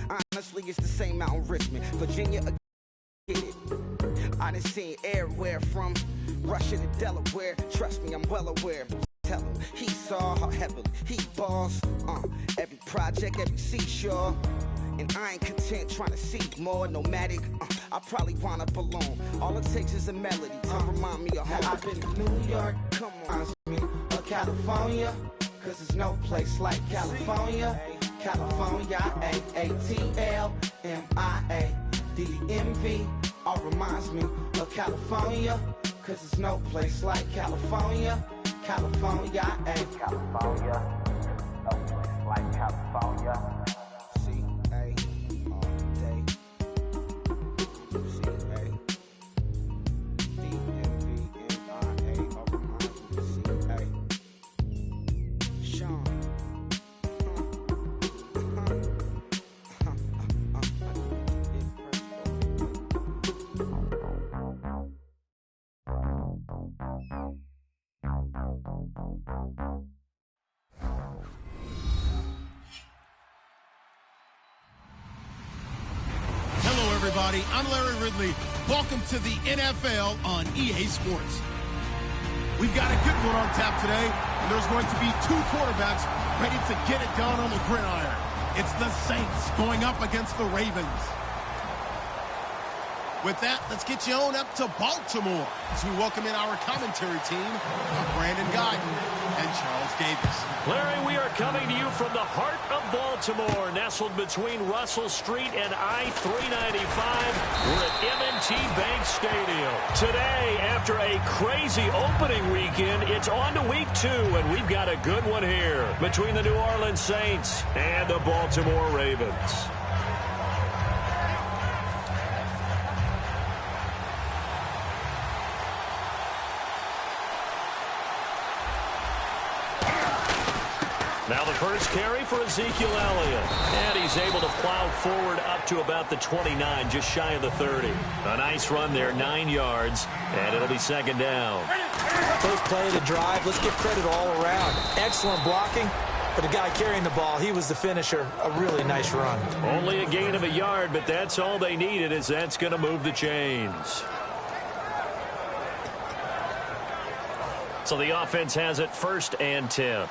Honestly, it's the same out in Richmond. Virginia, get it. I done seen everywhere from Russia to Delaware. Trust me, I'm well aware. Tell him he saw how heavily he balls. Every project, every seashore. And I ain't content trying to see more nomadic. I probably wind up alone. All it takes is a melody to remind me of home. I've been to New York, come on, me, or California, cause there's no place like California. California, A-A-T-L-M-I-A-D-E-M-V. All reminds me of California, cause there's no place like California. California, California, no place like California. Everybody, I'm Larry Ridley. Welcome to the NFL on EA Sports. We've got a good one on tap today, and there's going to be two quarterbacks ready to get it done on the gridiron. It's the Saints going up against the Ravens. With that, let's get you on up to Baltimore as we welcome in our commentary team, Brandon Guyton and Charles Davis. Larry, we are coming to you from the heart of Baltimore, nestled between Russell Street and I-395. We're at M&T Bank Stadium. Today, after a crazy opening weekend, it's on to week 2, and we've got a good one here between the New Orleans Saints and the Baltimore Ravens. Now the first carry for Ezekiel Elliott. And he's able to plow forward up to about the 29, just shy of the 30. A nice run there, 9 yards, and it'll be second down. First play of the drive, let's give credit all around. Excellent blocking, but the guy carrying the ball, he was the finisher. A really nice run. Only a gain of a yard, but that's all they needed, as that's going to move the chains. So the offense has it 1st and 10.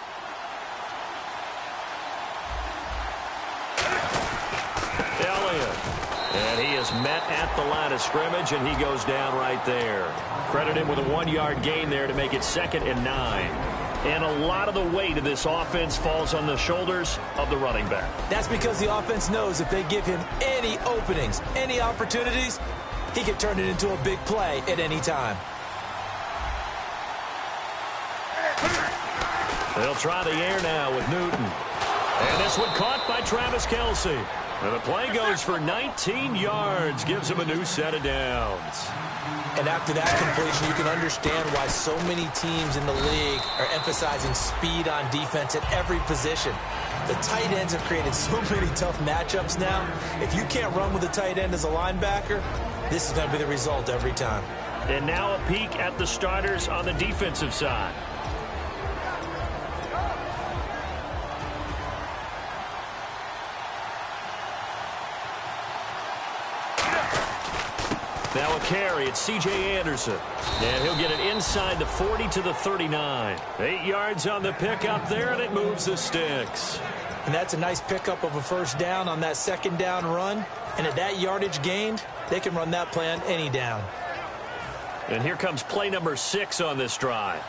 And he is met at the line of scrimmage, and he goes down right there. Credit him with a 1-yard gain there to make it 2nd and 9. And a lot of the weight of this offense falls on the shoulders of the running back. That's because the offense knows if they give him any openings, any opportunities, he can turn it into a big play at any time. They'll try the air now with Newton. And this one caught by Travis Kelce. And the play goes for 19 yards, gives him a new set of downs. And after that completion, you can understand why so many teams in the league are emphasizing speed on defense at every position. The tight ends have created so many tough matchups now. If you can't run with the tight end as a linebacker, this is going to be the result every time. And now a peek at the starters on the defensive side. Now a carry, it's C.J. Anderson. And he'll get it inside the 40 to the 39. 8 yards on the pickup there, and it moves the sticks. And that's a nice pickup of a first down on that second down run. And at that yardage gained, they can run that play on any down. And here comes play number 6 on this drive.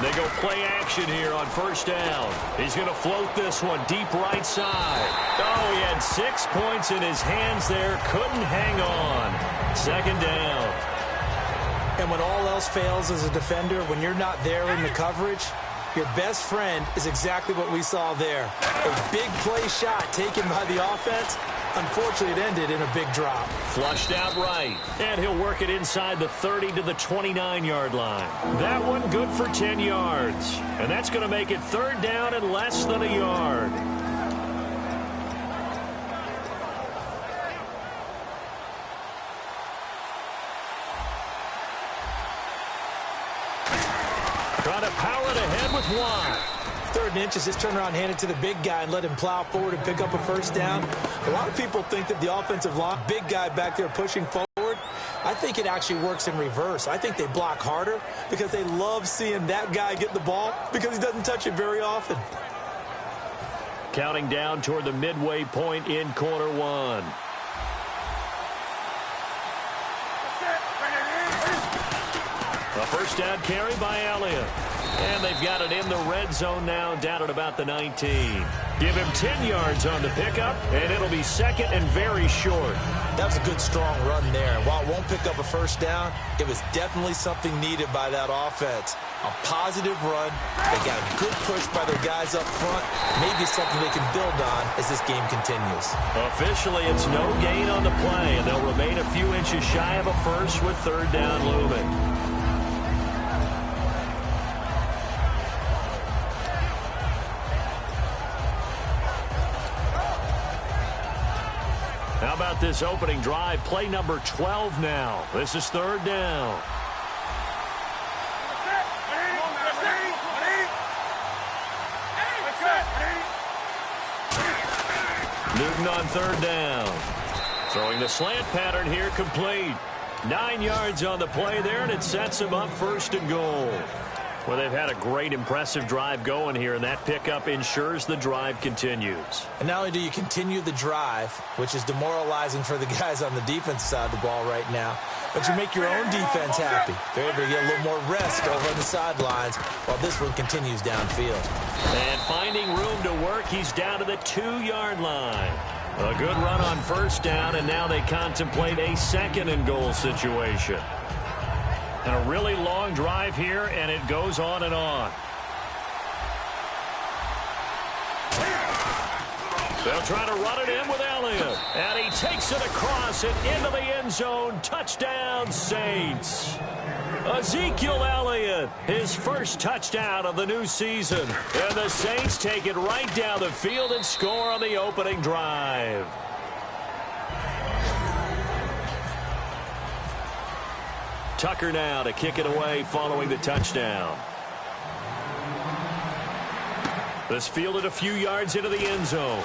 They go play action here on first down. He's going to float this one deep right side. Oh, he had 6 points in his hands there. Couldn't hang on. Second down. And when all else fails as a defender, when you're not there in the coverage, your best friend is exactly what we saw there. A big play shot taken by the offense. Unfortunately, it ended in a big drop. Flushed out right. And he'll work it inside the 30 to the 29-yard line. That one good for 10 yards. And that's going to make it third down and less than a yard. Trying to power it ahead with Watt. 3rd and inches, just turn around, hand it to the big guy, and let him plow forward and pick up a first down. A lot of people think that the offensive line, big guy back there pushing forward, I think it actually works in reverse. I think they block harder because they love seeing that guy get the ball because he doesn't touch it very often. Counting down toward the midway point in quarter one. A first down carry by Elliott. And they've got it in the red zone now, down at about the 19. Give him 10 yards on the pickup, and it'll be 2nd and very short. That was a good, strong run there. And while it won't pick up a first down, it was definitely something needed by that offense. A positive run. They got a good push by their guys up front. Maybe something they can build on as this game continues. Officially, it's no gain on the play, and they'll remain a few inches shy of a first with 3rd down looming. How about this opening drive? Play number 12 now. This is 3rd down. Newton on 3rd down. Throwing the slant pattern here, complete. 9 yards on the play there, and it sets him up 1st and goal. Well, they've had a great, impressive drive going here, and that pickup ensures the drive continues. And not only do you continue the drive, which is demoralizing for the guys on the defense side of the ball right now, but you make your own defense happy. They're able to get a little more rest over on the sidelines while this one continues downfield. And finding room to work, he's down to the 2-yard line. A good run on 1st down, and now they contemplate a 2nd and goal situation. And a really long drive here, and it goes on and on. They'll try to run it in with Elliott. And he takes it across and into the end zone. Touchdown, Saints. Ezekiel Elliott, his first touchdown of the new season. And the Saints take it right down the field and score on the opening drive. Tucker now to kick it away following the touchdown. This fielded a few yards into the end zone.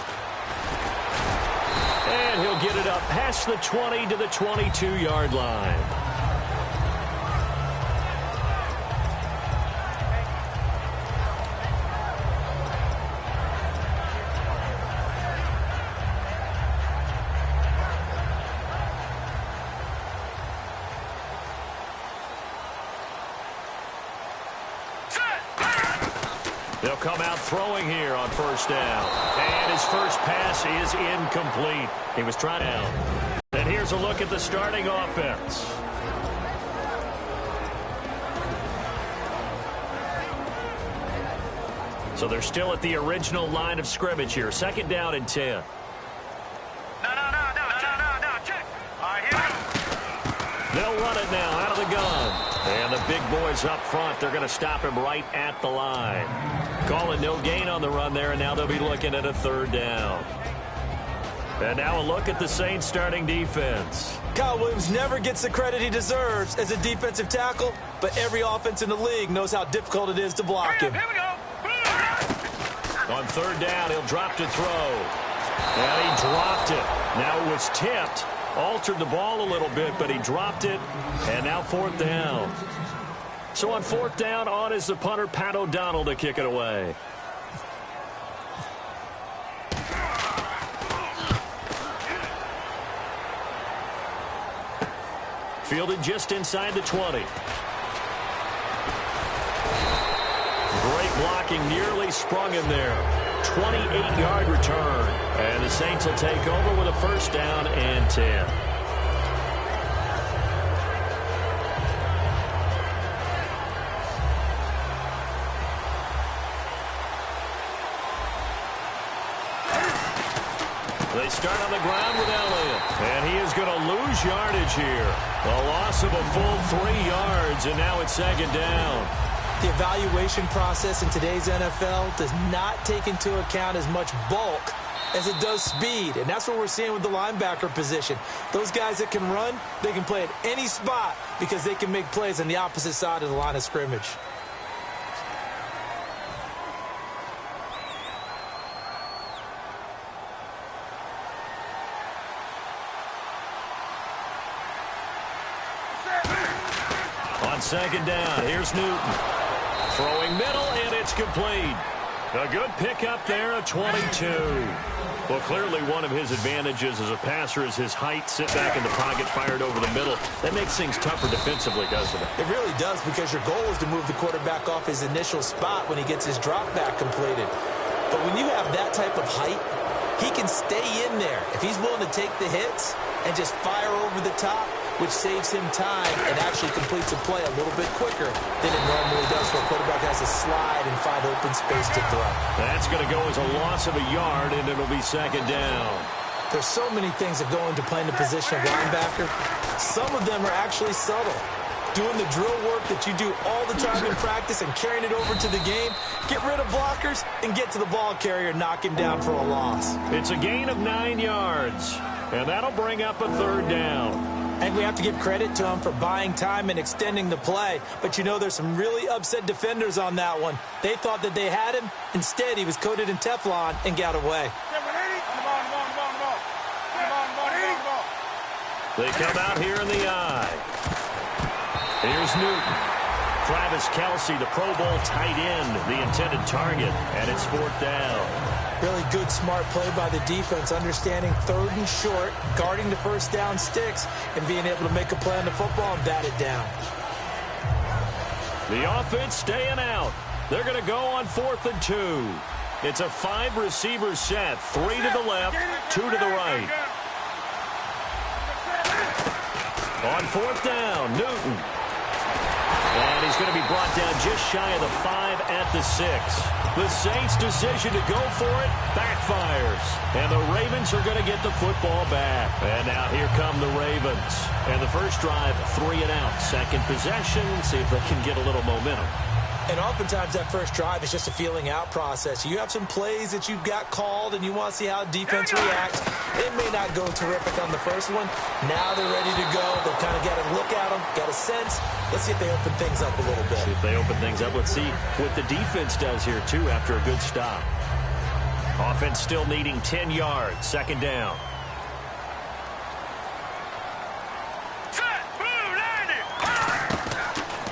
And he'll get it up past the 20 to the 22-yard line. They'll come out throwing here on 1st down. And his first pass is incomplete. He was trying out. And here's a look at the starting offense. So they're still at the original line of scrimmage here. 2nd down and 10. No. Check. All right, here we go. They'll run it now out of the gun. And the big boys up front, they're going to stop him right at the line. Call it no gain on the run there, and now they'll be looking at a 3rd down. And now a look at the Saints starting defense. Kyle Williams never gets the credit he deserves as a defensive tackle, but every offense in the league knows how difficult it is to block him. Here we go. On 3rd down, he'll drop to throw. And he dropped it. Now it was tipped. Altered the ball a little bit, but he dropped it. And now 4th down. So on 4th down, on is the punter, Pat O'Donnell, to kick it away. Fielded just inside the 20. Great blocking, nearly sprung him there. 28-yard return. And the Saints will take over with a 1st down and 10. They start on the ground with Elliott. And he is going to lose yardage here. A loss of a full 3 yards, and now it's 2nd down. The evaluation process in today's NFL does not take into account as much bulk as it does speed, and that's what we're seeing with the linebacker position. Those guys that can run, they can play at any spot because they can make plays on the opposite side of the line of scrimmage. On second down, here's Newton. Throwing middle, and it's complete. A good pickup there, a 22. Well, clearly one of his advantages as a passer is his height. Sit back in the pocket, fired over the middle. That makes things tougher defensively, doesn't it? It really does, because your goal is to move the quarterback off his initial spot when he gets his drop back completed. But when you have that type of height, he can stay in there if he's willing to take the hits and just fire over the top, which saves him time and actually completes a play a little bit quicker than it normally does, where a quarterback has to slide and find open space to throw. That's going to go as a loss of a yard, and it'll be second down. There's so many things that go into playing the position of linebacker. Some of them are actually subtle. Doing the drill work that you do all the time in practice and carrying it over to the game. Get rid of blockers and get to the ball carrier, knock him down for a loss. It's a gain of 9 yards, and that'll bring up a third down. And we have to give credit to him for buying time and extending the play. But you know, there's some really upset defenders on that one. They thought that they had him. Instead, he was coated in Teflon and got away. They come out here in the eye. Here's Newton. Travis Kelce, the Pro Bowl tight end, the intended target, and it's fourth down. Really good, smart play by the defense, understanding third and short, guarding the first down sticks, and being able to make a play on the football and bat it down. The offense staying out. They're going to go on 4th and 2. It's a 5-receiver set, 3 to the left, 2 to the right. On 4th down, Newton. And he's going to be brought down just shy of the 5 at the 6. The Saints' decision to go for it backfires. And the Ravens are going to get the football back. And now here come the Ravens. And the first drive, 3 and out. Second possession, see if they can get a little momentum. And oftentimes that first drive is just a feeling out process. You have some plays that you've got called and you want to see how defense reacts. It may not go terrific on the first one. Now they're ready to go. They've kind of got a look at them, got a sense. Let's see if they open things up a little bit. See if they open things up. Let's see what the defense does here, too, after a good stop. Offense still needing 10 yards. Second down.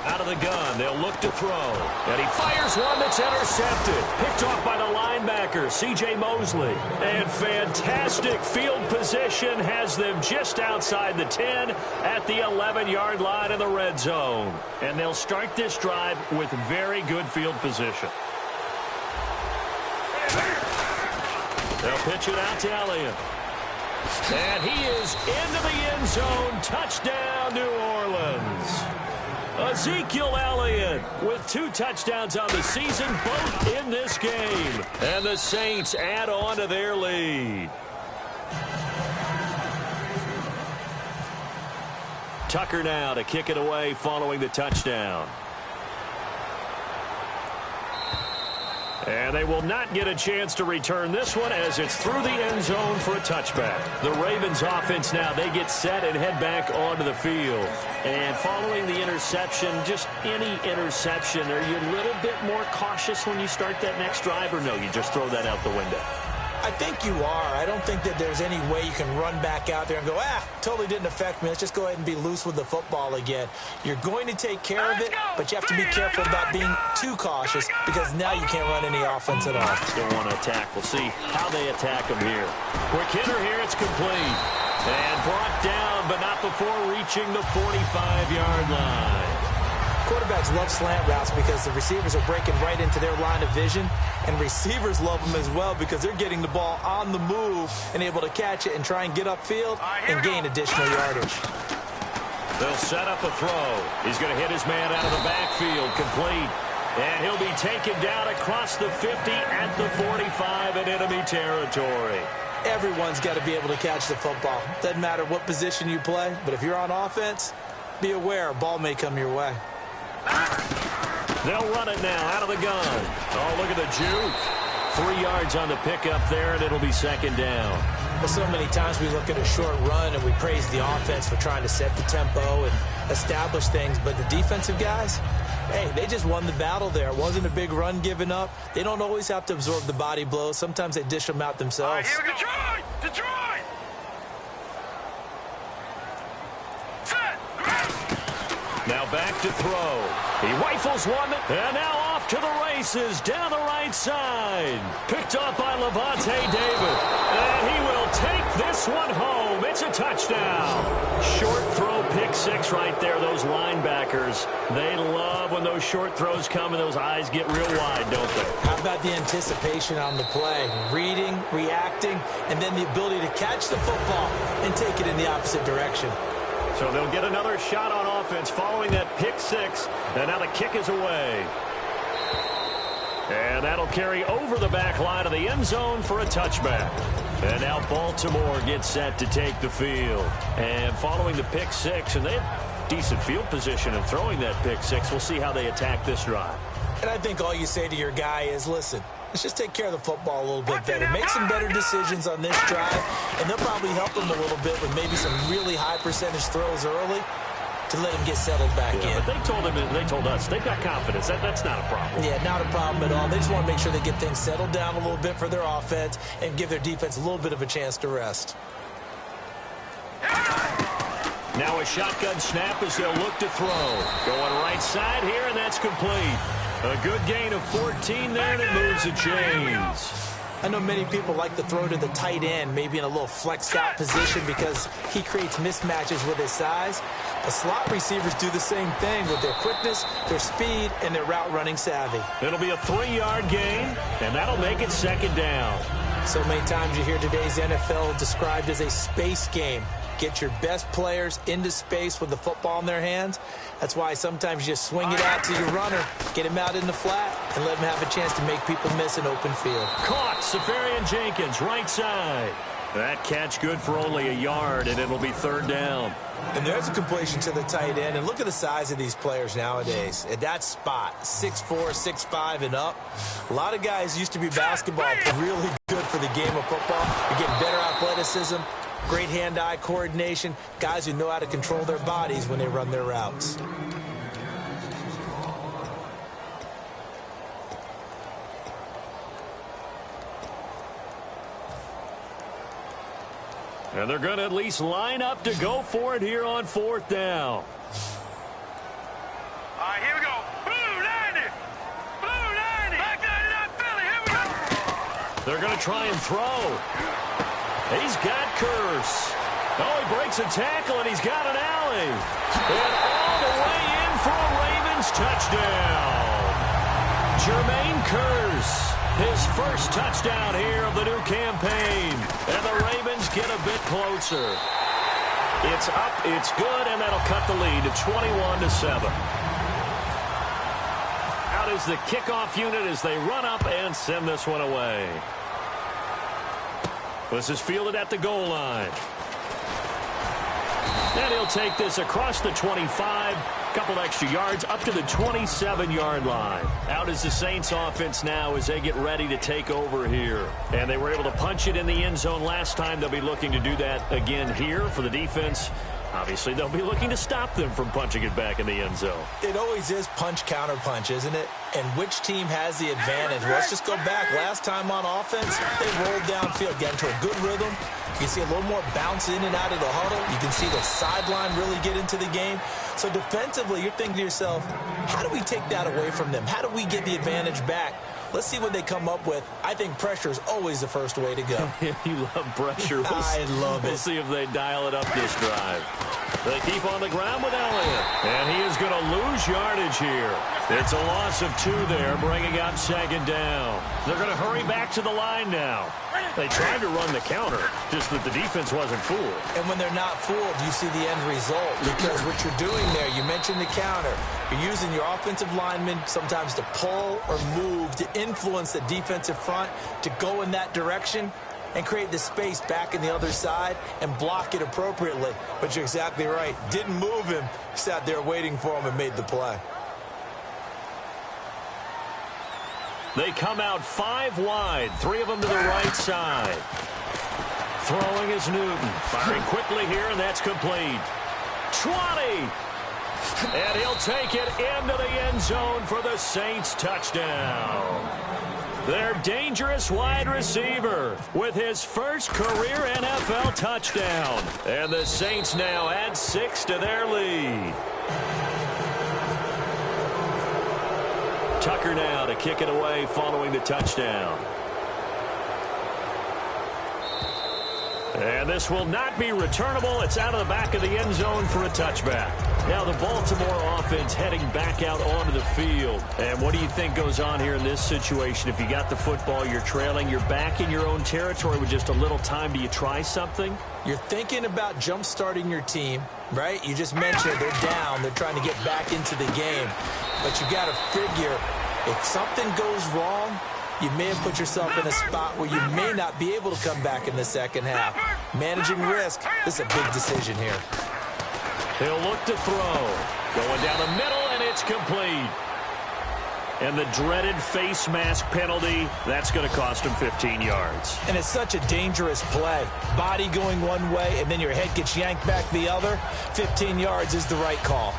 Out of the gun, they'll look to throw. And he fires one that's intercepted. Picked off by the linebacker, C.J. Mosley. And fantastic field position has them just outside the 10 at the 11-yard line in the red zone. And they'll start this drive with very good field position. They'll pitch it out to Elliott. And he is into the end zone. Touchdown, New Orleans. Ezekiel Elliott with 2 touchdowns on the season, both in this game. And the Saints add on to their lead. Tucker now to kick it away following the touchdown. And they will not get a chance to return this one as it's through the end zone for a touchback. The Ravens offense now, they get set and head back onto the field. And following the interception, just any interception, are you a little bit more cautious when you start that next drive, or no, you just throw that out the window? I think you are. I don't think that there's any way you can run back out there and go, totally didn't affect me. Let's just go ahead and be loose with the football again. You're going to take care of it, but you have to be careful about being too cautious because now you can't run any offense at all. Still want to attack. We'll see how they attack him here. Quick hitter here. It's complete. And brought down, but not before reaching the 45-yard line. Quarterbacks love slant routes because the receivers are breaking right into their line of vision, and receivers love them as well because they're getting the ball on the move and able to catch it and try and get upfield and gain additional yardage. They'll set up a throw. He's going to hit his man out of the backfield, complete. And he'll be taken down across the 50 at the 45 in enemy territory. Everyone's got to be able to catch the football. Doesn't matter what position you play, but if you're on offense, be aware a ball may come your way. They'll run it now out of the gun. Oh, look at the juke. 3 yards on the pickup there, and it'll be second down. Well, so many times we look at a short run and we praise the offense for trying to set the tempo and establish things, but the defensive guys, hey, they just won the battle there. It wasn't a big run given up. They don't always have to absorb the body blows. Sometimes they dish them out themselves. Here we go. Detroit! Now back to throw. He rifles one, and now off to the races down the right side. Picked up by Levante David. And he will take this one home. It's a touchdown. Short throw, pick six right there. Those linebackers, they love when those short throws come and those eyes get real wide, don't they? How about the anticipation on the play? Reading, reacting, and then the ability to catch the football and take it in the opposite direction. So they'll get another shot on offense following that pick six. And now the kick is away. And that'll carry over the back line of the end zone for a touchback. And now Baltimore gets set to take the field. And following the pick six, and they have decent field position of throwing that pick six. We'll see how they attack this drive. And I think all you say to your guy is, listen, let's just take care of the football a little bit better. Make some better decisions on this drive, and they'll probably help him a little bit with maybe some really high percentage throws early to let him get settled back in. But they told us they've got confidence. That's not a problem. Yeah, not a problem at all. They just want to make sure they get things settled down a little bit for their offense and give their defense a little bit of a chance to rest. Now a shotgun snap as they'll look to throw. Going right side here, and that's complete. A good gain of 14 there, and it moves the chains. I know many people like to throw to the tight end, maybe in a little flexed out position because he creates mismatches with his size. The slot receivers do the same thing with their quickness, their speed, and their route running savvy. It'll be a 3-yard gain, and that'll make it second down. So many times you hear today's NFL described as a space game. Get your best players into space with the football in their hands. That's why sometimes you just swing it out to your runner, get him out in the flat, and let him have a chance to make people miss an open field. Caught, Safarian Jenkins, right side. That catch good for only a yard, and it'll be third down. And there's a completion to the tight end. And look at the size of these players nowadays. At that spot, 6'4", 6'5", and up. A lot of guys used to be basketball, really good for the game of football. You're getting better athleticism, great hand-eye coordination, guys who know how to control their bodies when they run their routes. And they're going to at least line up to go for it here on fourth down. All right, here we go. Blue 90. Blue 90. Back 99 Philly. Here we go. They're going to try and throw. He's got Curse. Oh, he breaks a tackle, and he's got an alley. And all the way in for a Ravens touchdown. Jermaine Curse, his first touchdown here of the new campaign. And the Ravens get a bit closer. It's up, it's good, and that'll cut the lead to 21-7. Out is the kickoff unit as they run up and send this one away. This is fielded at the goal line. And he'll take this across the 25, couple extra yards, up to the 27-yard line. Out is the Saints offense now as they get ready to take over here. And they were able to punch it in the end zone last time. They'll be looking to do that again here for the defense. Obviously, they'll be looking to stop them from punching it back in the end zone. It always is punch-counter-punch, isn't it? And which team has the advantage? Well, let's just go back. Last time on offense, they rolled downfield, got into a good rhythm. You can see a little more bounce in and out of the huddle. You can see the sideline really get into the game. So defensively, you're thinking to yourself, how do we take that away from them? How do we get the advantage back? Let's see what they come up with. I think pressure is always the first way to go. You love pressure. I love it. We'll see if they dial it up this drive. They keep on the ground with Elliott. And he is going to lose yardage here. It's a loss of 2 there, bringing up second down. They're going to hurry back to the line now. They tried to run the counter, just that the defense wasn't fooled. And when they're not fooled, you see the end result. Because what you're doing there, you mentioned the counter. You're using your offensive linemen sometimes to pull or move, to influence the defensive front, to go in that direction and create the space back in the other side and block it appropriately. But you're exactly right. Didn't move him. Sat there waiting for him and made the play. They come out 5 wide, 3 of them to the right side. Throwing is Newton. Firing quickly here, and that's complete. 20! And he'll take it into the end zone for the Saints touchdown. Their dangerous wide receiver with his first career NFL touchdown. And the Saints now add 6 to their lead. Tucker now to kick it away following the touchdown. And this will not be returnable. It's out of the back of the end zone for a touchback. Now the Baltimore offense heading back out onto the field. And what do you think goes on here in this situation? If you got the football, you're trailing, you're back in your own territory with just a little time. Do you try something? You're thinking about jump-starting your team, right? You just mentioned they're down. They're trying to get back into the game. But you got to figure if something goes wrong, you may have put yourself in a spot where you may not be able to come back in the second half. Managing risk, this is a big decision here. He'll look to throw. Going down the middle, and it's complete. And the dreaded face mask penalty, that's going to cost him 15 yards. And it's such a dangerous play. Body going one way, and then your head gets yanked back the other. 15 yards is the right call.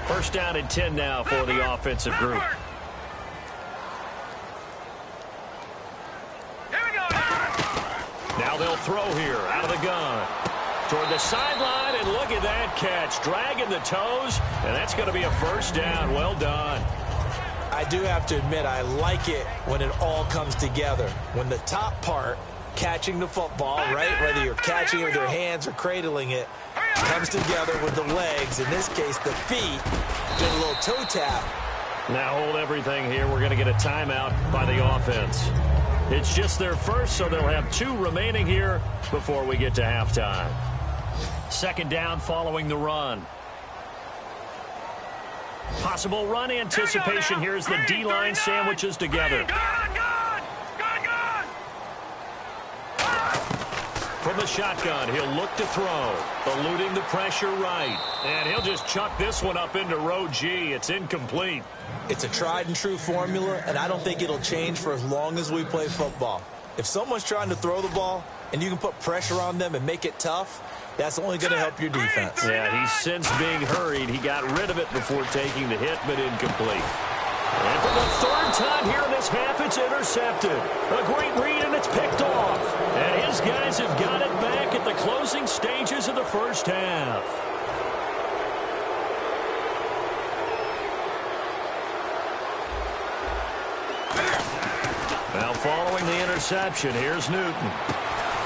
First down and 10 now for the offensive group. Here we go. Now they'll throw here out of the gun. Toward the sideline, and look at that catch. Dragging the toes, and that's going to be a first down. Well done. I do have to admit, I like it when it all comes together. When the top part, catching the football, right, whether you're catching it with your hands or cradling it, comes together with the legs, in this case the feet, get a little toe tap. Now hold everything here. We're going to get a timeout by the offense. It's just their first, so they'll have 2 remaining here before we get to halftime. Second down following the run. Possible run anticipation here as the D-line sandwiches together. From the shotgun, he'll look to throw, eluding the pressure right. And he'll just chuck this one up into row G. It's incomplete. It's a tried-and-true formula, and I don't think it'll change for as long as we play football. If someone's trying to throw the ball and you can put pressure on them and make it tough, that's only going to help your defense. Yeah, he's since being hurried. He got rid of it before taking the hit, but incomplete. And for the third time here in this half, it's intercepted. A great read, and it's picked off. And his guys have got it back at the closing stages of the first half. Now following the interception, here's Newton.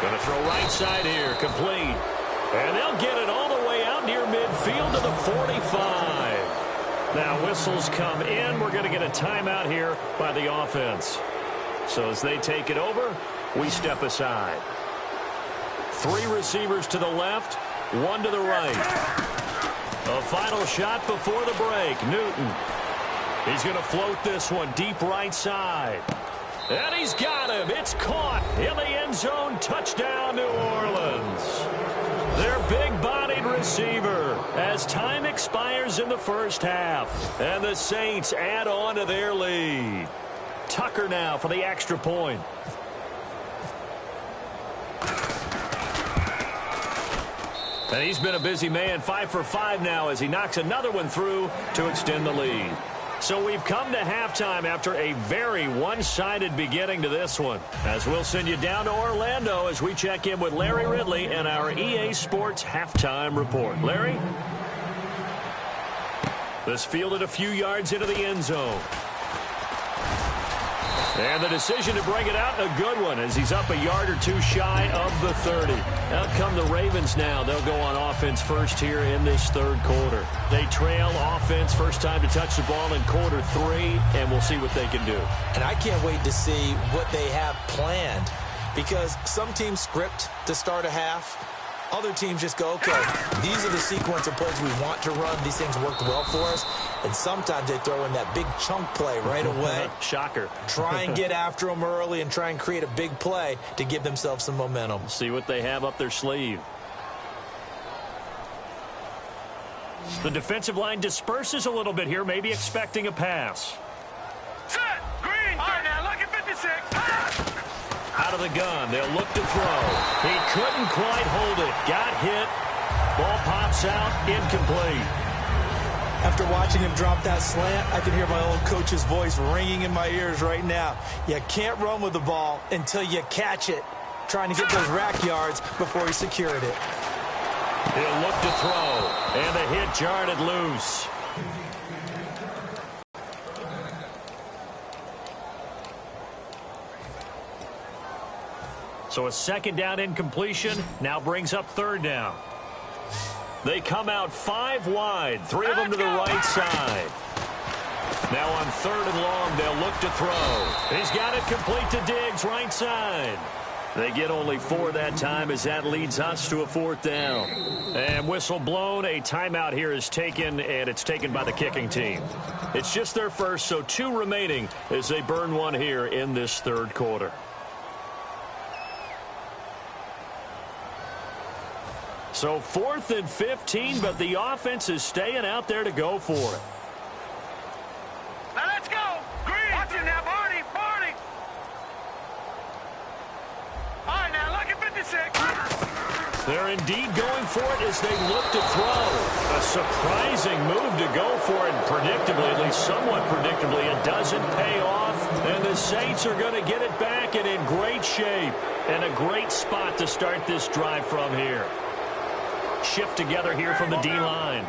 Going to throw right side here, complete. And they'll get it all the way out near midfield to the 45. Now whistles come in. We're going to get a timeout here by the offense. So as they take it over, we step aside. 3 receivers to the left, 1 to the right. A final shot before the break. Newton. He's going to float this one deep right side. And he's got him. It's caught in the end zone. Touchdown, New Orleans. Their big-bodied receiver as time expires in the first half. And the Saints add on to their lead. Tucker now for the extra point. And he's been a busy man, 5 for 5 now as he knocks another one through to extend the lead. So we've come to halftime after a very one-sided beginning to this one. As we'll send you down to Orlando as we check in with Larry Ridley and our EA Sports Halftime Report. Larry? This fielded a few yards into the end zone. And the decision to bring it out, a good one, as he's up a yard or 2 shy of the 30. Out come the Ravens now. They'll go on offense first here in this third quarter. They trail offense, first time to touch the ball in quarter 3, and we'll see what they can do. And I can't wait to see what they have planned, because some teams script to start a half. Other teams just go, okay, these are the sequence of plays we want to run. These things worked well for us. And sometimes they throw in that big chunk play right away. Shocker. Try and get after them early and try and create a big play to give themselves some momentum. See what they have up their sleeve. The defensive line disperses a little bit here, maybe expecting a pass. Set. Green. All right, now look at 56. Out of the gun, they'll look to throw. He couldn't quite hold it. Got hit. Ball pops out, incomplete. After watching him drop that slant, I can hear my old coach's voice ringing in my ears right now. You can't run with the ball until you catch it. Trying to get those rack yards before he secured it. He'll look to throw, and the hit jarred it loose. So a second down incompletion now brings up third down. They come out 5 wide, 3 of them to the right side. Now on third and long, they'll look to throw. He's got it complete to Diggs, right side. They get only 4 that time as that leads us to a 4th down. And whistle blown, a timeout here is taken, and it's taken by the kicking team. It's just their first, so 2 remaining as they burn one here in this third quarter. So 4th and 15, but the offense is staying out there to go for it. Now let's go. Green. Watch it now, Barney. Barney. All right, now look at 56. They're indeed going for it as they look to throw. A surprising move to go for it, predictably, at least somewhat predictably. It doesn't pay off, and the Saints are going to get it back and in great shape. And a great spot to start this drive from here. Shift together here from the D-line.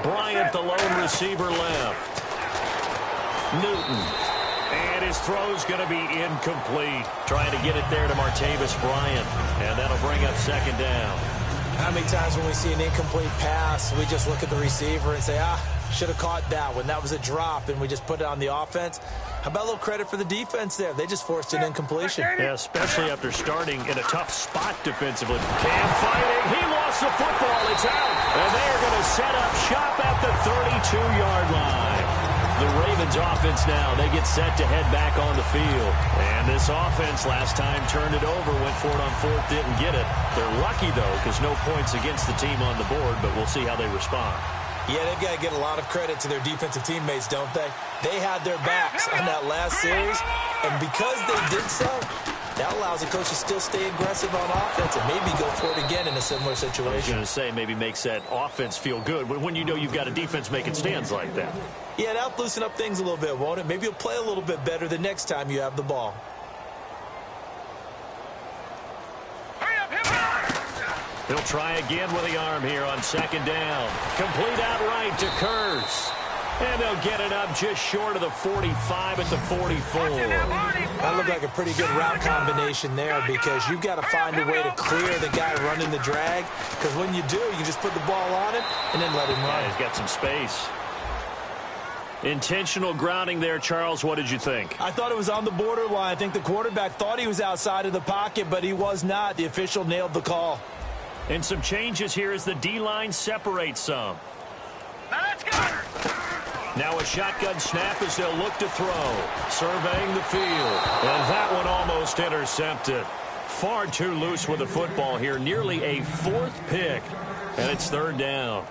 Bryant, the lone receiver, left. Newton. And his throw's going to be incomplete. Trying to get it there to Martavis Bryant. And that'll bring up second down. How many times when we see an incomplete pass, we just look at the receiver and say, should have caught that one. That was a drop, and we just put it on the offense. How about a little credit for the defense there? They just forced an incompletion. Yeah, especially after starting in a tough spot defensively. Cam fighting. He lost the football. It's out. And they are going to set up shop at the 32-yard line. The Ravens offense now, they get set to head back on the field. And this offense last time turned it over, went for it on 4th, didn't get it. They're lucky, though, because no points against the team on the board, but we'll see how they respond. Yeah, they've got to get a lot of credit to their defensive teammates, don't they? They had their backs on that last series, and because they did so, that allows the coach to still stay aggressive on offense and maybe go for it again in a similar situation. I was going to say maybe makes that offense feel good when you know you've got a defense making stands like that. Yeah, that'll loosen up things a little bit, won't it? Maybe you'll play a little bit better the next time you have the ball. He'll try again with the arm here on second down. Complete outright to Kurtz. And they'll get it up just short of the 45 at the 44. That looked like a pretty good route combination there because you've got to find a way to clear the guy running the drag. Because when you do, you just put the ball on him and then let him run. Yeah, he's got some space. Intentional grounding there, Charles. What did you think? I thought it was on the borderline. I think the quarterback thought he was outside of the pocket, but he was not. The official nailed the call. And some changes here as the D-line separates some. Now let's go. Now a shotgun snap as they'll look to throw. Surveying the field. And that one almost intercepted. Far too loose with the football here. Nearly a 4th pick. And it's third down.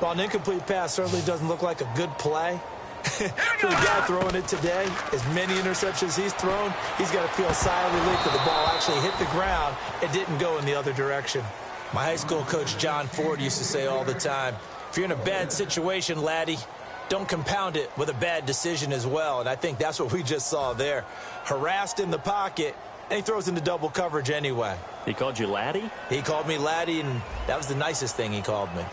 Well, an incomplete pass certainly doesn't look like a good play. For the guy throwing it today, as many interceptions he's thrown, he's got to feel a sigh of relief that the ball actually hit the ground and didn't go in the other direction. My high school coach, John Ford, used to say all the time, if you're in a bad situation, laddie, don't compound it with a bad decision as well. And I think that's what we just saw there. Harassed in the pocket, and he throws into double coverage anyway. He called you laddie? He called me laddie, and that was the nicest thing he called me.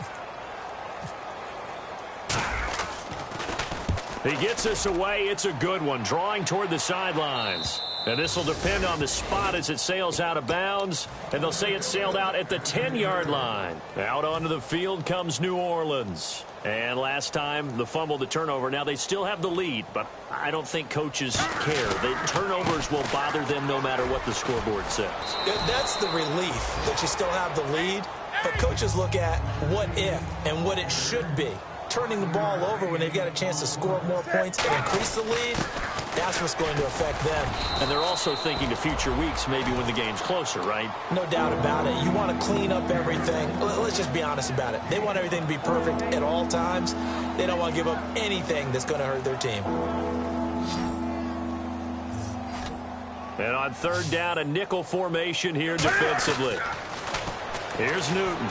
He gets us away. It's a good one. Drawing toward the sidelines. And this will depend on the spot as it sails out of bounds. And they'll say it sailed out at the 10-yard line. Out onto the field comes New Orleans. And last time, the fumble, the turnover. Now, they still have the lead, but I don't think coaches care. The turnovers will bother them no matter what the scoreboard says. That's the relief that you still have the lead. But coaches look at what if and what it should be. Turning the ball over when they've got a chance to score more points and increase the lead, that's what's going to affect them. And they're also thinking to future weeks, maybe when the game's closer, right? No doubt about it. You want to clean up everything. Let's just be honest about it. They want everything to be perfect at all times. They don't want to give up anything that's going to hurt their team. And on third down, a nickel formation here defensively. Here's Newton.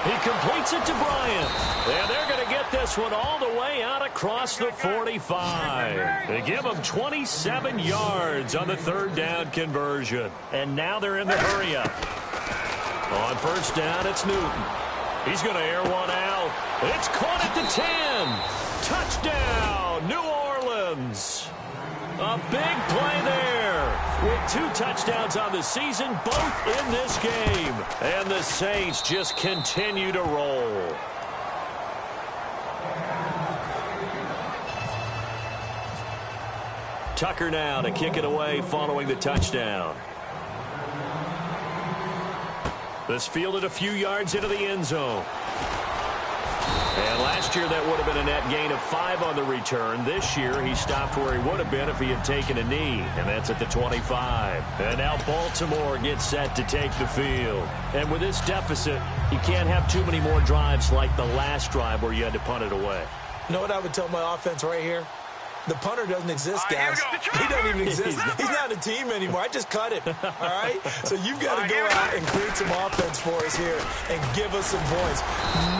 He completes it to Bryant. And they're going to get this one all the way out across the 45. They give him 27 yards on the third down conversion. And now they're in the hurry-up. On first down, it's Newton. He's going to air one out. It's caught at the 10. Touchdown, New Orleans. A big play there. with 2 touchdowns on the season, both in this game. And the Saints just continue to roll. Tucker now to kick it away following the touchdown. This fielded a few yards into the end zone. And last year that would have been a net gain of 5 on the return. This year he stopped where he would have been if he had taken a knee, and that's at the 25. And now Baltimore gets set to take the field. And with this deficit, you can't have too many more drives like the last drive where you had to punt it away. You know what I would tell my offense right here? The punter doesn't exist, guys. He doesn't even exist. He's not a team anymore. I just cut him, all right? So you've got to go out and create some offense for us here and give us some points.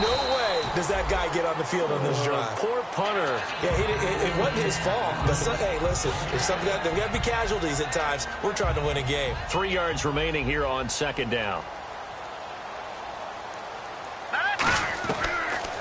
No way does that guy get on the field on this drive. Poor punter. Yeah, it wasn't his fault. But, hey, listen, there's got to be casualties at times. We're trying to win a game. 3 yards remaining here on 2nd down.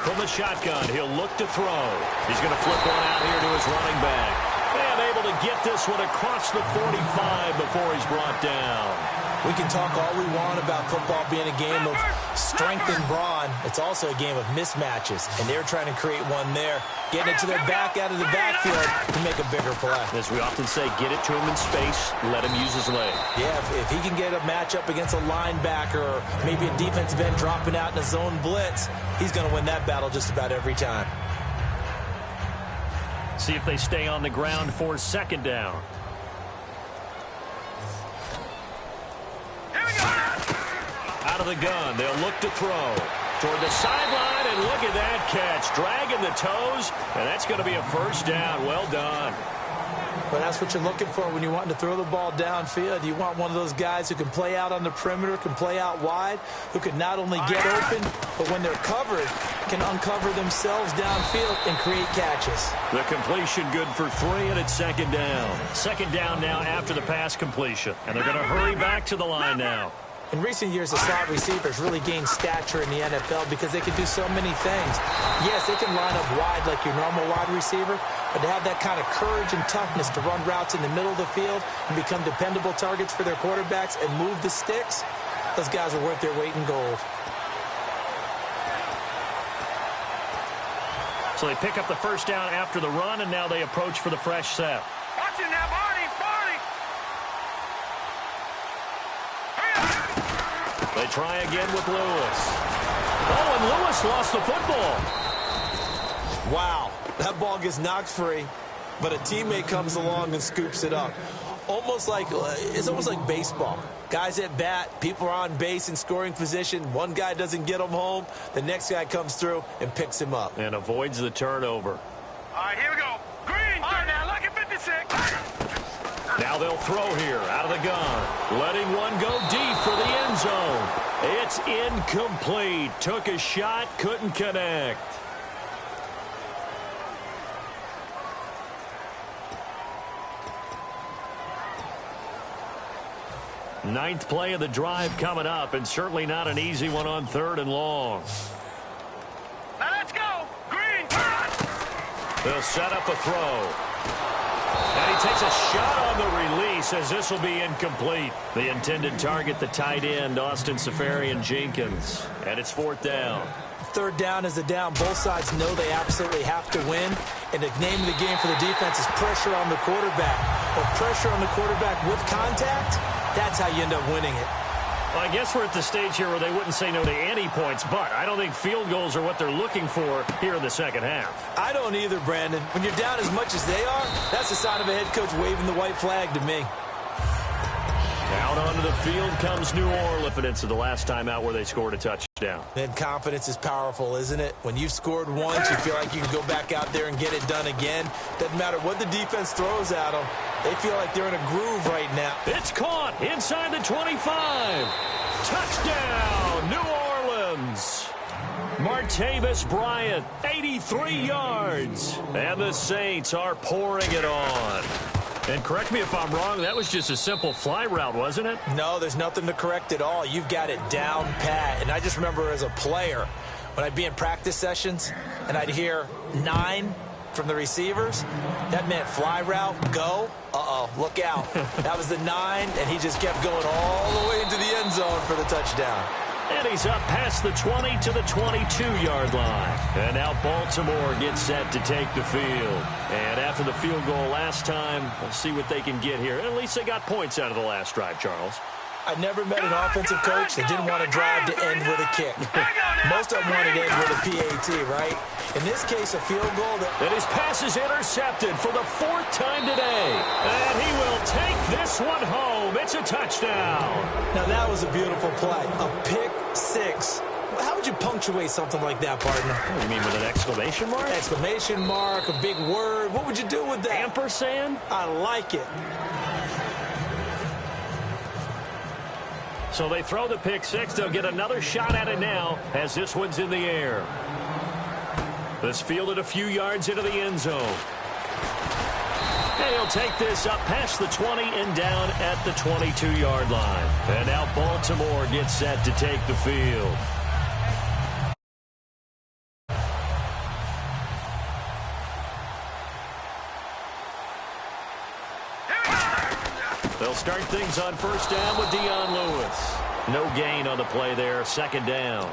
From the shotgun, he'll look to throw. He's going to flip one out here to his running back. And able to get this one across the 45 before he's brought down. We can talk all we want about football being a game of strength and brawn. It's also a game of mismatches, and they're trying to create one there, getting it to their back out of the backfield to make a bigger play. As we often say, get it to him in space, let him use his leg. Yeah, if he can get a matchup against a linebacker or maybe a defensive end dropping out in a zone blitz, he's going to win that battle just about every time. See if they stay on the ground for 2nd down. Out of the gun, they'll look to throw. Toward the sideline, and look at that catch. Dragging the toes, and that's going to be a 1st down. Well done. But that's what you're looking for when you want to throw the ball downfield. You want one of those guys who can play out on the perimeter, can play out wide, who can not only get open, but when they're covered, can uncover themselves downfield and create catches. The completion good for 3, and it's 2nd down. 2nd down now after the pass completion. And they're going to hurry back to the line now. In recent years, the slot receivers really gained stature in the NFL because they can do so many things. Yes, they can line up wide like your normal wide receiver, but to have that kind of courage and toughness to run routes in the middle of the field and become dependable targets for their quarterbacks and move the sticks, those guys are worth their weight in gold. So they pick up the 1st down after the run, and now they approach for the fresh set. Watch it now, Barney. They try again with Lewis. Oh, and Lewis lost the football. Wow, that ball gets knocked free, but a teammate comes along and scoops it up. It's almost like baseball. Guys at bat, people are on base in scoring position. One guy doesn't get him home. The next guy comes through and picks him up. And avoids the turnover. All right, here we go. Green. All right, now look at 56. Now they'll throw here out of the gun. Letting one go deep for the end zone. It's incomplete. Took a shot, couldn't connect. Ninth play of the drive coming up, and certainly not an easy one on 3rd and long. Now let's go. Green. They'll set up a throw. And he takes a shot on the release as this will be incomplete. The intended target, the tight end, Austin Seferian-Jenkins. And it's 4th down. 3rd down is the down. Both sides know they absolutely have to win. And the name of the game for the defense is pressure on the quarterback. Or pressure on the quarterback with contact, that's how you end up winning it. Well, I guess we're at the stage here where they wouldn't say no to any points, but I don't think field goals are what they're looking for here in the 2nd half. I don't either, Brandon. When you're down as much as they are, that's a sign of a head coach waving the white flag to me. Out onto the field comes New Orleans to the last time out where they scored a touchdown. And confidence is powerful, isn't it? When you've scored once, you feel like you can go back out there and get it done again. Doesn't matter what the defense throws at them. They feel like they're in a groove right now. It's caught inside the 25. Touchdown, New Orleans. Martavis Bryant, 83 yards. And the Saints are pouring it on. And correct me if I'm wrong, that was just a simple fly route, wasn't it? No, there's nothing to correct at all. You've got it down pat. And I just remember as a player, when I'd be in practice sessions and I'd hear 9, from the receivers. That meant fly route, go. Uh-oh, look out. That was the 9, and he just kept going all the way into the end zone for the touchdown. And he's up past the 20 to the 22-yard line. And now Baltimore gets set to take the field. And after the field goal last time, we'll see what they can get here. At least they got points out of the last drive, Charles. I never met an offensive coach that didn't want to drive to end with a kick. Most of them wanted to end with a PAT, right? In this case, a field goal. And his pass is intercepted for the 4th time today. And he will take this one home. It's a touchdown. Now, that was a beautiful play. A pick 6. How would you punctuate something like that, partner? What, you mean with an exclamation mark? Exclamation mark, a big word. What would you do with that? Ampersand? I like it. So they throw the pick 6. They'll get another shot at it now as this one's in the air. This fielded a few yards into the end zone. And he'll take this up past the 20 and down at the 22-yard line. And now Baltimore gets set to take the field. They'll start things on first down with Dion Lewis. No gain on the play there, 2nd down.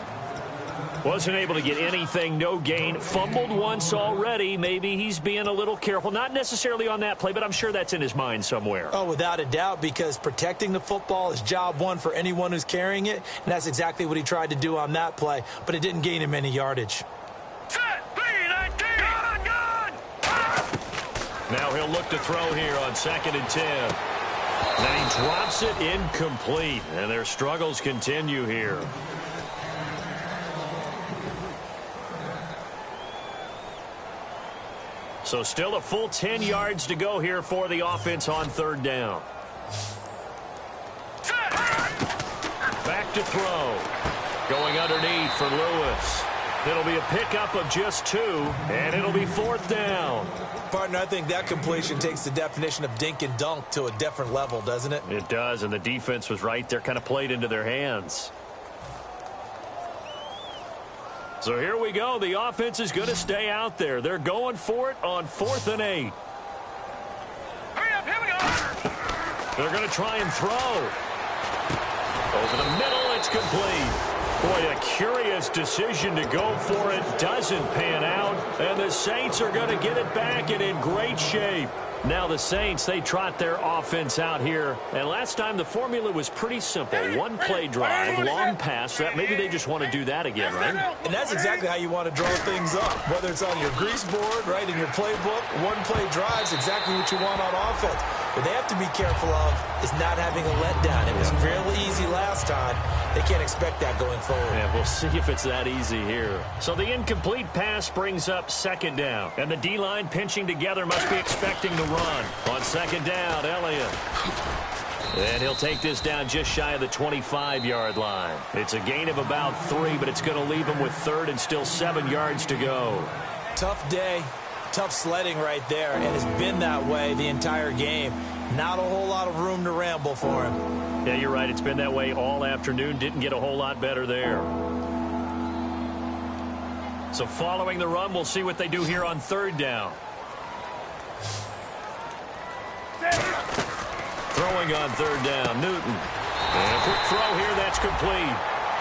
Wasn't able to get anything, no gain. Fumbled once already. Maybe he's being a little careful. Not necessarily on that play, but I'm sure that's in his mind somewhere. Oh, without a doubt, because protecting the football is job one for anyone who's carrying it, and that's exactly what he tried to do on that play, but it didn't gain him any yardage. Now he'll look to throw here on 2nd and 10. Then he drops it incomplete, and their struggles continue here. So still a full 10 yards to go here for the offense on 3rd down. Back to throw. Going underneath for Lewis. It'll be a pickup of just 2, and it'll be 4th down. Partner, I think that completion takes the definition of dink and dunk to a different level, doesn't it? It does, and the defense was right there, kind of played into their hands. So here we go. The offense is going to stay out there. They're going for it on 4th and 8. Hurry up, here we go. They're going to try and throw. Over the middle, it's complete. Boy, a curious decision to go for it. Doesn't pan out. And the Saints are going to get it back and in great shape. Now the Saints, they trot their offense out here. And last time the formula was pretty simple. 1 play drive, long pass. That maybe they just want to do that again, right? And that's exactly how you want to draw things up. Whether it's on your grease board, right, in your playbook, 1 play drive is exactly what you want on offense. What they have to be careful of is not having a letdown. It was real easy last time. They can't expect that going forward. Yeah, we'll see if it's that easy here. So the incomplete pass brings up 2nd down. And the D-line pinching together must be expecting the run. On 2nd down, Elliott. And he'll take this down just shy of the 25-yard line. It's a gain of about 3, but it's going to leave him with 3rd and still 7 yards to go. Tough day. Tough sledding right there, and it's been that way the entire game. Not a whole lot of room to ramble for him. Yeah, you're right. It's been that way all afternoon. Didn't get a whole lot better there. So following the run, we'll see what they do here on 3rd down. Throwing on 3rd down, Newton. And a quick throw here, that's complete.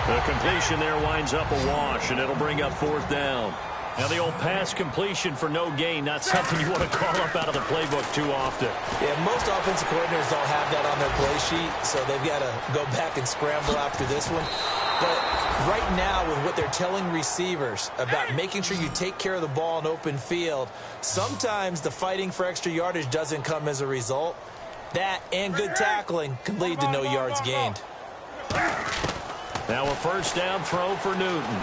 The completion there winds up a wash, and it'll bring up 4th down. Now the old pass completion for no gain, not something you want to call up out of the playbook too often. Yeah, most offensive coordinators don't have that on their play sheet, so they've got to go back and scramble after this one. But right now, with what they're telling receivers about making sure you take care of the ball in open field, sometimes the fighting for extra yardage doesn't come as a result. That and good tackling can lead to no yards gained. Now a 1st down throw for Newton.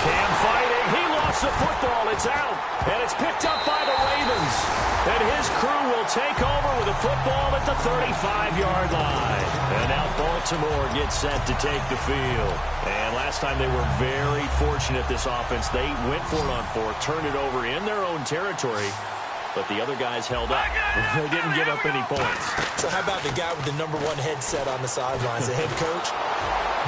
Cam fighting. He lost the football. It's out. And it's picked up by the Ravens. And his crew will take over with the football at the 35-yard line. And now Baltimore gets set to take the field. And last time they were very fortunate, this offense. They went for it on 4th, turned it over in their own territory. But the other guys held up. They didn't give up any points. So how about the guy with the #1 headset on the sidelines, the head coach?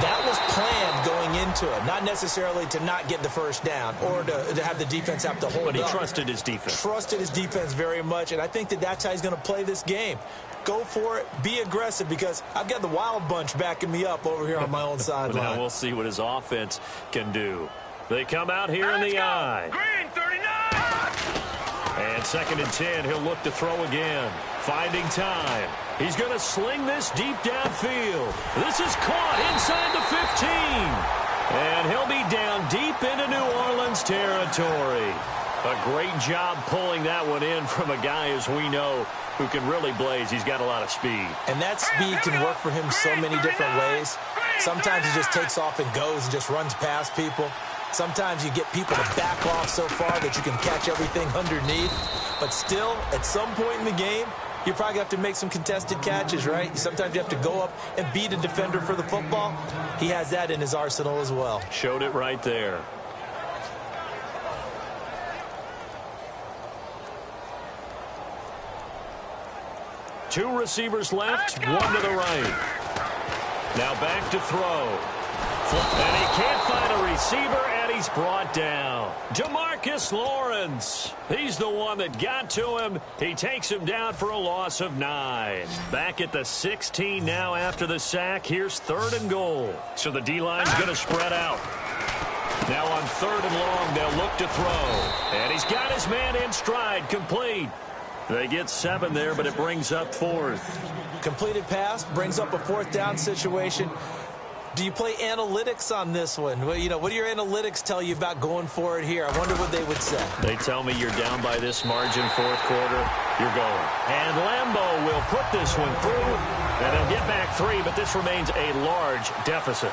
That was planned going into it, not necessarily to not get the first down or to have the defense have to hold up. But he trusted his defense. Trusted his defense very much, and I think that that's how he's going to play this game. Go for it. Be aggressive, because I've got the wild bunch backing me up over here on my own sideline. Now we'll see what his offense can do. They come out here in the eye. Green 39. And 2nd and 10, he'll look to throw again. Finding time. He's going to sling this deep downfield. This is caught inside the 15. And he'll be down deep into New Orleans territory. A great job pulling that one in from a guy, as we know, who can really blaze. He's got a lot of speed. And that speed can work for him so many different ways. Sometimes he just takes off and goes and just runs past people. Sometimes you get people to back off so far that you can catch everything underneath. But still, at some point in the game, you probably have to make some contested catches, right? Sometimes you have to go up and beat a defender for the football. He has that in his arsenal as well. Showed it right there. Two receivers left, one to the right. Now back to throw. And he can't find a receiver, and he's brought down. DeMarcus Lawrence. He's the one that got to him. He takes him down for a loss of 9. Back at the 16 now after the sack. Here's 3rd and goal. So the D-line's going to spread out. Now on 3rd and long, they'll look to throw. And he's got his man in stride, complete. They get 7 there, but it brings up 4th. Completed pass brings up a 4th down situation. Do you play analytics on this one? Well, you know, what do your analytics tell you about going for it here? I wonder what they would say. They tell me you're down by this margin, 4th quarter, you're going. And Lambeau will put this one through, and they'll get back 3, but this remains a large deficit.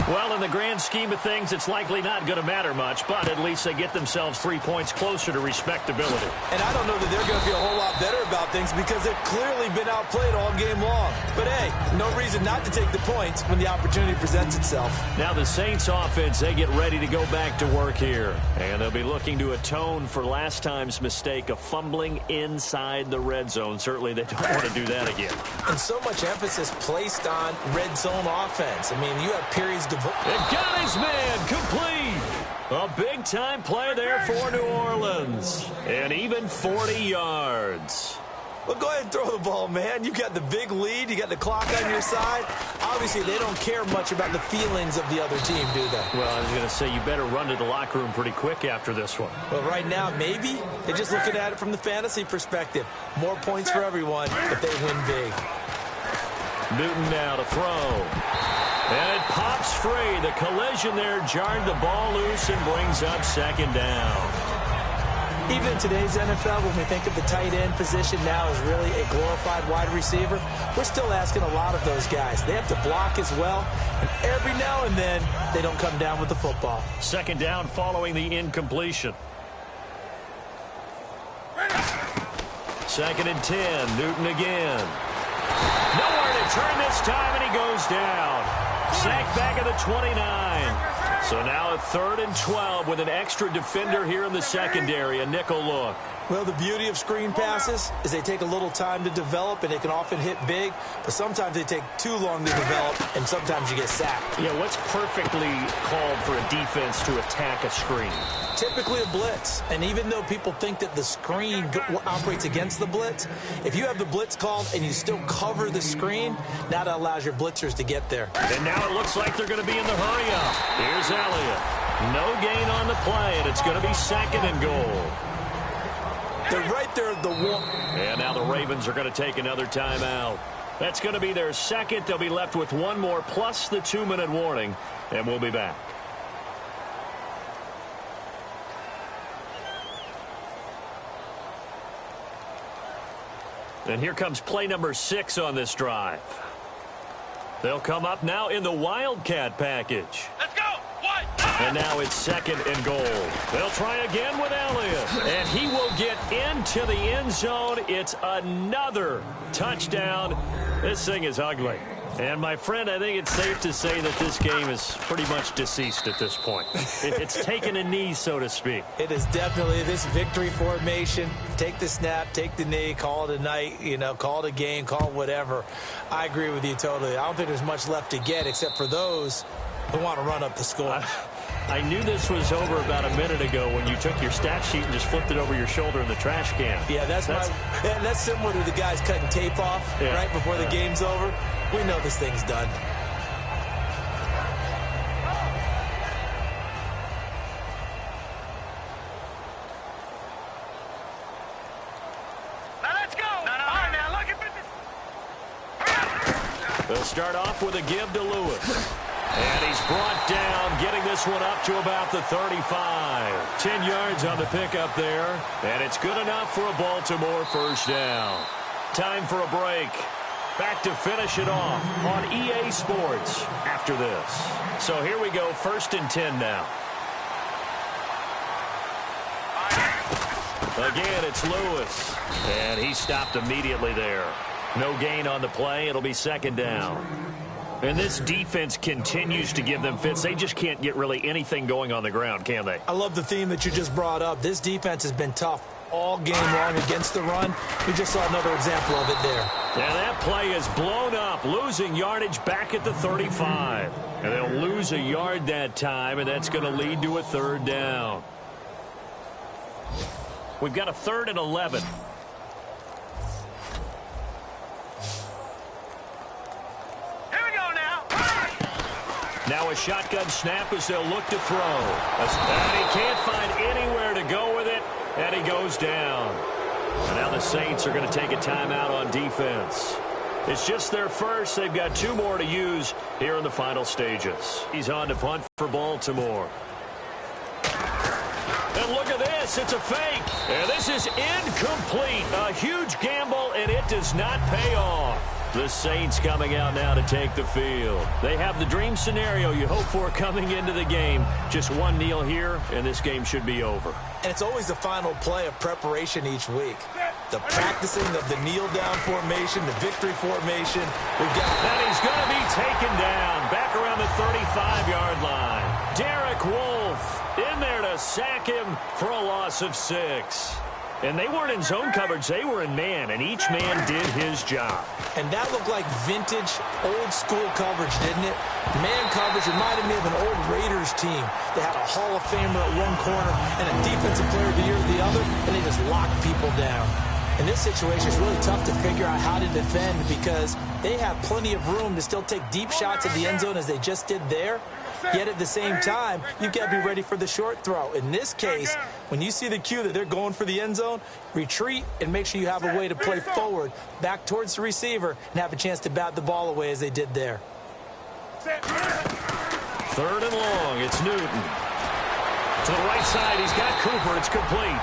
Well, in the grand scheme of things, it's likely not going to matter much, but at least they get themselves 3 points closer to respectability. And I don't know that they're going to feel a whole lot better about things, because they've clearly been outplayed all game long. But, hey, no reason not to take the points when the opportunity presents itself. Now the Saints offense, they get ready to go back to work here. And they'll be looking to atone for last time's mistake of fumbling inside the red zone. Certainly they don't want to do that again. And so much emphasis placed on red zone offense. I mean, you have periods to... And got his man complete. A big-time play there for New Orleans. And even 40 yards. Well, go ahead and throw the ball, man. You got the big lead. You got the clock on your side. Obviously, they don't care much about the feelings of the other team, do they? Well, I was going to say, you better run to the locker room pretty quick after this one. Well, right now, maybe. They're just looking at it from the fantasy perspective. More points for everyone if they win big. Newton now to throw. And it pops free. The collision there jarred the ball loose and brings up 2nd down. Even in today's NFL, when we think of the tight end position now as really a glorified wide receiver, we're still asking a lot of those guys. They have to block as well, and every now and then, they don't come down with the football. 2nd down following the incompletion. 2nd and 10, Newton again. Nowhere to turn this time, and he goes down. Sacked back at the 29. So now a 3rd and 12 with an extra defender here in the secondary, a nickel look. Well, the beauty of screen passes is they take a little time to develop, and they can often hit big, but sometimes they take too long to develop, and sometimes you get sacked. Yeah, what's perfectly called for a defense to attack a screen? Typically a blitz, and even though people think that the screen operates against the blitz, if you have the blitz called and you still cover the screen, that allows your blitzers to get there. And now it looks like they're going to be in the hurry-up. Here's Elliott. No gain on the play, and it's going to be 2nd and goal. They're right there at the one. And now the Ravens are going to take another timeout. That's going to be their 2nd. They'll be left with 1 more plus the 2-minute warning, and we'll be back. And here comes play number 6 on this drive. They'll come up now in the Wildcat package. Let's go. 1. And now it's 2nd and goal. They'll try again with Elliott. And he will get into the end zone. It's another touchdown. This thing is ugly. And, my friend, I think it's safe to say that this game is pretty much deceased at this point. It's taken a knee, so to speak. It is definitely this victory formation. Take the snap, take the knee, call it a night, call it a game, call it whatever. I agree with you totally. I don't think there's much left to get except for those who want to run up the score. I knew this was over about a minute ago when you took your stat sheet and just flipped it over your shoulder in the trash can. Yeah, that's similar to the guys cutting tape off right before the game's over. We know this thing's done. Now let's go. All right, now look at this. They'll start off with a give to Lewis. And he's brought down, getting this one up to about the 35. 10 yards on the pickup there. And it's good enough for a Baltimore first down. Time for a break. Back to finish it off on EA Sports after this. So here we go, 1st and 10 now. Again, it's Lewis. And he stopped immediately there. No gain on the play. It'll be 2nd down. And this defense continues to give them fits. They just can't get really anything going on the ground, can they? I love the theme that you just brought up. This defense has been tough all game long against the run. We just saw another example of it there. And that play is blown up, losing yardage back at the 35. And they'll lose a yard that time, and that's going to lead to a 3rd down. We've got a 3rd and 11. Now a shotgun snap as they'll look to throw. And he can't find anywhere to go with it, and he goes down. And now the Saints are going to take a timeout on defense. It's just their first. They've got 2 more to use here in the final stages. He's on to punt for Baltimore. And look at this. It's a fake. And this is incomplete. A huge gamble, and it does not pay off. The Saints coming out now to take the field. They have the dream scenario you hope for coming into the game. Just one kneel here, and this game should be over. And it's always the final play of preparation each week. The practicing of the kneel-down formation, the victory formation. And he's going to be taken down back around the 35-yard line. Derek Wolfe in there to sack him for a loss of 6. And they weren't in zone coverage. They were in man, and each man did his job. And that looked like vintage, old-school coverage, didn't it? Man coverage reminded me of an old Raiders team. They had a Hall of Famer at one corner and a Defensive Player of the Year at the other, and they just locked people down. In this situation, it's really tough to figure out how to defend because they have plenty of room to still take deep shots at the end zone as they just did there. Yet at the same time, you've got to be ready for the short throw. In this case, when you see the cue that they're going for the end zone, retreat and make sure you have a way to play forward, back towards the receiver, and have a chance to bat the ball away as they did there. 3rd and long. It's Newton. To the right side, he's got Cooper. It's complete.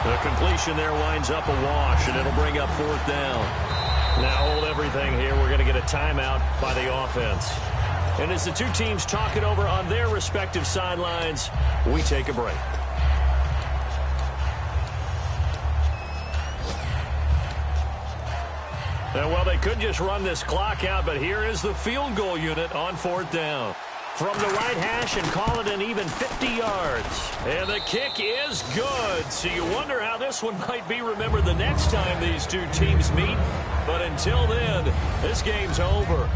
The completion there winds up a wash, and it'll bring up 4th down. Now hold everything here. We're going to get a timeout by the offense. And as the 2 teams talk it over on their respective sidelines, we take a break. And well, they could just run this clock out, but here is the field goal unit on 4th down. From the right hash and call it an even 50 yards. And the kick is good. So you wonder how this one might be remembered the next time these 2 teams meet. But until then, this game's over.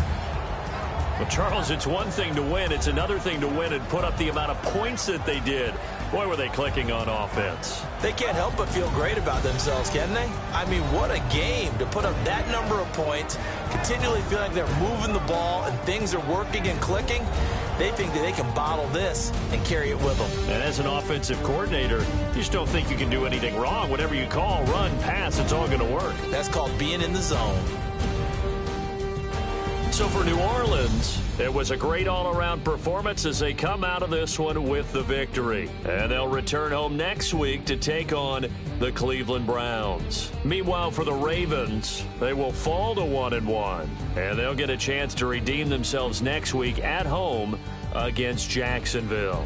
Well, Charles, it's one thing to win. It's another thing to win and put up the amount of points that they did. Boy, were they clicking on offense. They can't help but feel great about themselves, can they? I mean, what a game to put up that number of points, continually feeling like they're moving the ball and things are working and clicking. They think that they can bottle this and carry it with them. And as an offensive coordinator, you just don't think you can do anything wrong. Whatever you call, run, pass, it's all going to work. That's called being in the zone. So for New Orleans, it was a great all-around performance as they come out of this one with the victory. And they'll return home next week to take on the Cleveland Browns. Meanwhile, for the Ravens, they will fall to 1-1. And they'll get a chance to redeem themselves next week at home against Jacksonville.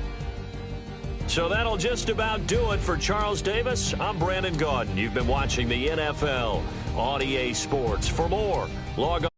So that'll just about do it for Charles Davis. I'm Brandon Gaudin. You've been watching the NFL on EA Sports. For more, log on.